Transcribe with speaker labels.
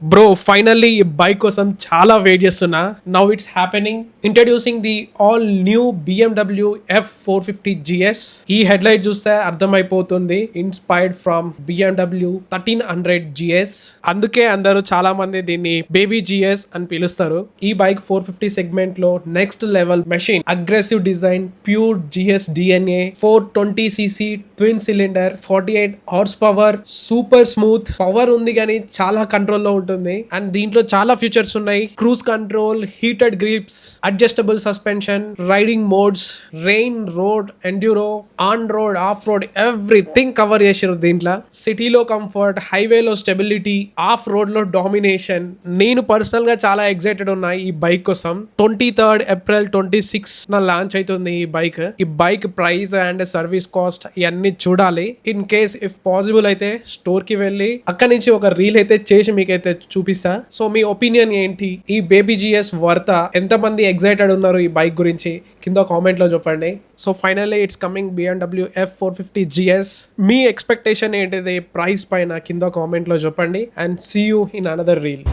Speaker 1: Bro finally ఈ bike కోసం చాలా వెయిట్ చేస్తున్నా. Now it's happening. Introducing the all new BMW F450 GS. ఈ హెడ్ లైట్ చూస్తే అర్థమైపోతుంది ఇన్స్పైర్డ్ ఫ్రమ్ BMW 1300 GS. అందుకే అందరూ చాలా మంది దీన్ని బేబీ GS అని పిలుస్తారు. ఈ బైక్ 450 సెగ్మెంట్ లో next level machine. Aggressive design, pure GS DNA, 420cc twin cylinder, 48 horse power, super smooth power ఉంది కానీ చాలా కంట్రోల్ లో ఉంటుంది. అండ్ దీంట్లో చాలా ఫీచర్స్ ఉన్నాయి. Cruise control, heated grips, adjustable suspension, riding modes, rain, road, enduro, on road, of road, everything cover చేసారు దీంట్లో. సిటీలో కంఫర్ట్, హైవేలో స్టెబిలిటీ, ఆఫ్ రోడ్ లో డామినేషన్. నేను పర్సనల్ గా చాలా ఎక్సైటెడ్ ఉన్నా ఈ బైక్ కోసం. 23rd April 26 నా లాంచ్ అవుతుంది ఈ బైక్. ఈ bike price and service cost ఇవన్నీ చూడాలి. ఇన్ కేస్ ఇఫ్ పాసిబుల్ అయితే స్టోర్ కి వెళ్ళి అక్కడి నుంచి ఒక రీల్ అయితే చేసి మీకైతే చూపిస్తా. సో మీ ఒపీనియన్ ఏంటి? ఈ బేబీ GS వర్త? ఎంతమంది ఎక్సైటెడ్ ఉన్నారు ఈ బైక్ గురించి కింద కామెంట్ లో చెప్పండి. So finally it's coming BMW F450 GS. మీ ఎక్స్పెక్టేషన్ ఏంటిది ప్రైస్ పైన కింద కామెంట్ లో చెప్పండి. And see you in another reel.